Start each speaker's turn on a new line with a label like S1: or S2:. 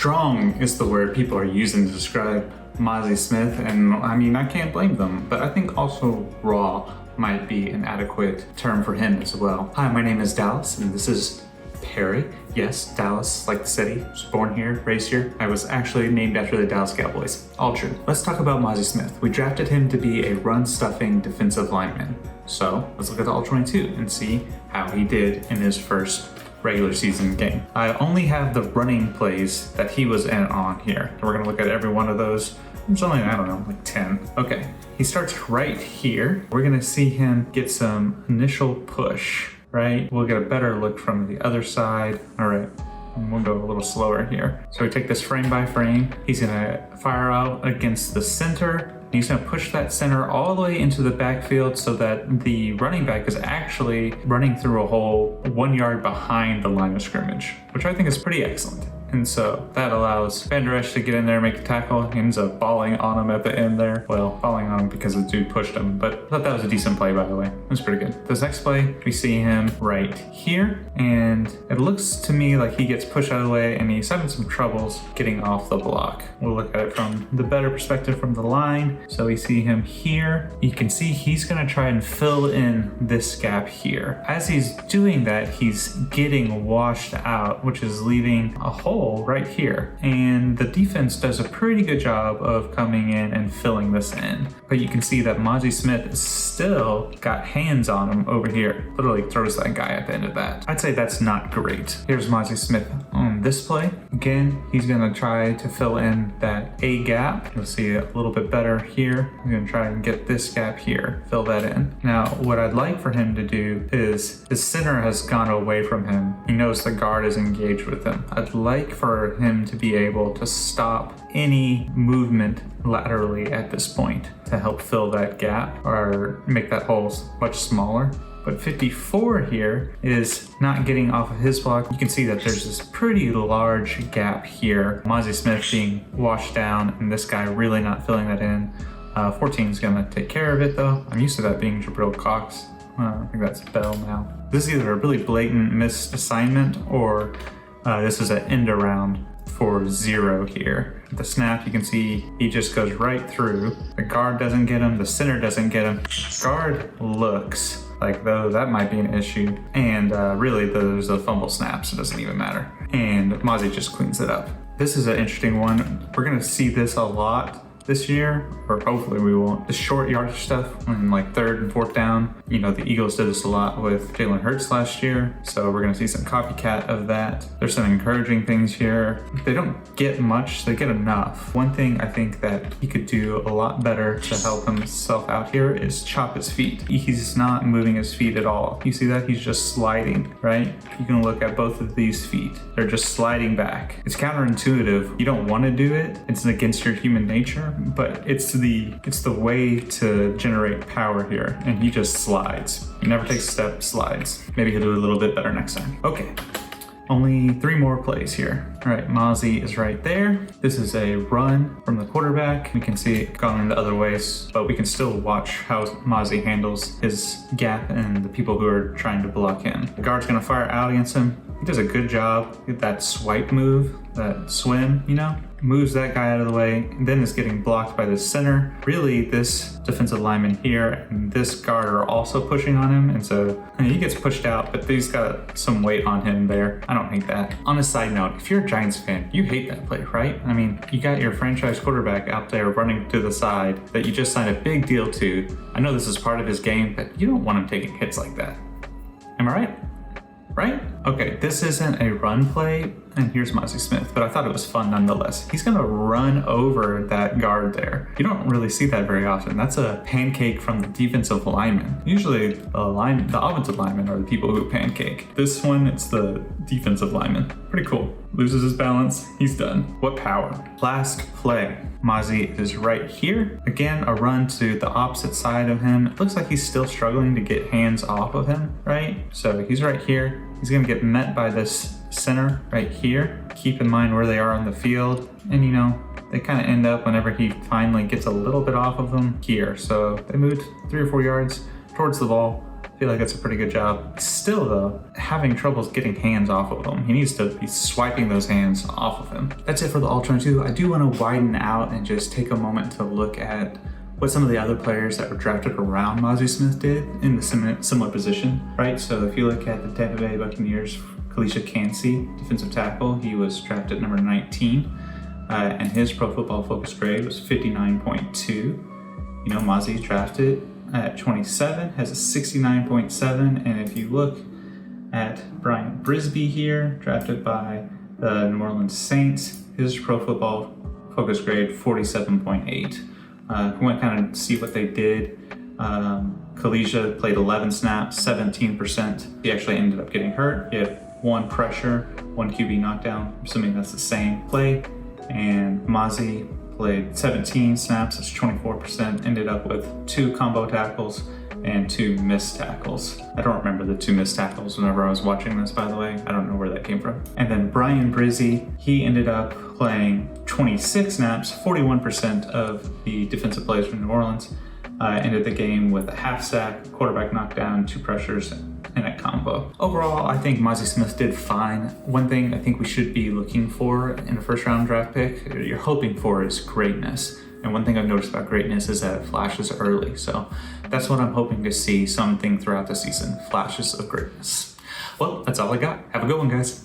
S1: Strong is the word people are using to describe Mazi Smith, and I mean, I can't blame them, but I think also raw might be an adequate term for him as well. Hi, my name is Dallas, and this is Perry. Yes, Dallas, like the city. I was born here, raised here. I was actually named after the Dallas Cowboys. All true. Let's talk about Mazi Smith. We drafted him to be a run-stuffing defensive lineman. So let's look at the All-22 and see how he did in his first regular season game. I only have the running plays that he was in on here. We're gonna look at every one of those. There's only, I don't know, like 10. Okay, he starts right here. We're gonna see him get some initial push, right? We'll get a better look from the other side. All right, and we'll go a little slower here. So we take this frame by frame. He's gonna fire out against the center. He's gonna push that center all the way into the backfield so that the running back is actually running through a hole 1 yard behind the line of scrimmage, which I think is pretty excellent. And so that allows Van Der Esch to get in there and make a tackle. He ends up falling on him at the end there. Well, falling on him because the dude pushed him, but I thought that was a decent play, by the way. It was pretty good. This next play, we see him right here, and it looks to me like he gets pushed out of the way and he's having some troubles getting off the block. We'll look at it from the better perspective from the line. So we see him here. You can see he's gonna try and fill in this gap here. As he's doing that, he's getting washed out, which is leaving a hole right here, and the defense does a pretty good job of coming in and filling this in. But you can see that Mazi Smith is still got hands on him over here. Literally throws that guy at the end of that. I'd say that's not great. Here's Mazi Smith on this play. Again, he's gonna try to fill in that A gap. You'll see it a little bit better here. I'm gonna try and get this gap here, fill that in. Now, what I'd like for him to do is his center has gone away from him. He knows the guard is engaged with him. I'd like for him to be able to stop any movement laterally at this point to help fill that gap or make that hole much smaller. But 54 here is not getting off of his block. You can see that there's this pretty large gap here. Mazi Smith being washed down and this guy really not filling that in. 14 is gonna take care of it though. I'm used to that being Jabril Cox. I think that's Bell now. This is either a really blatant missed assignment or this is an end around for 0 here. The snap, you can see he just goes right through. The guard doesn't get him, the center doesn't get him. Guard looks like though that might be an issue. And really there's a fumble snap, so it doesn't even matter. And Mazi just cleans it up. This is an interesting one. We're gonna see this a lot this year, or hopefully we won't. The short yardage stuff on like 3rd and 4th down. You know, the Eagles did this a lot with Jalen Hurts last year, so we're gonna see some copycat of that. There's some encouraging things here. They don't get much, they get enough. One thing I think that he could do a lot better to help himself out here is chop his feet. He's not moving his feet at all. You see that? He's just sliding, right? You can look at both of these feet. They're just sliding back. It's counterintuitive. You don't want to do it. It's against your human nature, but it's the way to generate power here, and he just slides. He never takes a step, slides. Maybe he'll do a little bit better next time. Okay, only 3 more plays here. All right, Mazi is right there. This is a run from the quarterback. We can see it going the other ways, but we can still watch how Mazi handles his gap and the people who are trying to block him. The guard's gonna fire out against him. He does a good job with that swipe move, that swim, you know? Moves that guy out of the way, and then is getting blocked by the center. Really, this defensive lineman here and this guard are also pushing on him, and so he gets pushed out, but he's got some weight on him there. I don't hate that. On a side note, if you're a Giants fan, you hate that play, right? I mean, you got your franchise quarterback out there running to the side that you just signed a big deal to. I know this is part of his game, but you don't want him taking hits like that. Am I right? Right? Okay, this isn't a run play, and here's Mazi Smith, but I thought it was fun nonetheless. He's gonna run over that guard there. You don't really see that very often. That's a pancake from the defensive lineman. Usually the offensive linemen are the people who pancake. This one, it's the defensive lineman. Pretty cool. Loses his balance, he's done. What power. Last play. Mazi is right here. Again, a run to the opposite side of him. It looks like he's still struggling to get hands off of him, right? So he's right here. He's gonna get met by this center right here. Keep in mind where they are on the field. And you know, they kind of end up whenever he finally gets a little bit off of them here. So they moved 3 or 4 yards towards the ball. feel like that's a pretty good job. Still though, having troubles getting hands off of him. He needs to be swiping those hands off of him. That's it for the All 22. I do want to widen out and just take a moment to look at what some of the other players that were drafted around Mazi Smith did in the similar position, right? So if you look at the Tampa Bay Buccaneers, Kalisha Cansey, defensive tackle, he was drafted number 19, and his Pro Football Focus grade was 59.2. You know, Mazi drafted at 27, has a 69.7, and if you look at Brian Brisby here, drafted by the New Orleans Saints, his Pro Football Focus grade 47.8. If we want to kind of see what they did, Kalisha played 11 snaps, 17%. He actually ended up getting hurt. He had 1 pressure, 1 QB knockdown. I'm assuming that's the same play. And Mazi played 17 snaps, that's 24%. Ended up with 2 combo tackles and 2 missed tackles. I don't remember the 2 missed tackles whenever I was watching this, by the way. I don't know where that came from. And then Brian Brizzy, he ended up playing 26 snaps, 41% of the defensive plays from New Orleans. Ended the game with a half sack, quarterback knockdown, 2 pressures, and a combo. Overall, I think Mazi Smith did fine. One thing I think we should be looking for in a first round draft pick, or you're hoping for, is greatness. And one thing I've noticed about greatness is that it flashes early. So that's what I'm hoping to see, something throughout the season, flashes of greatness. Well, that's all I got. Have a good one, guys.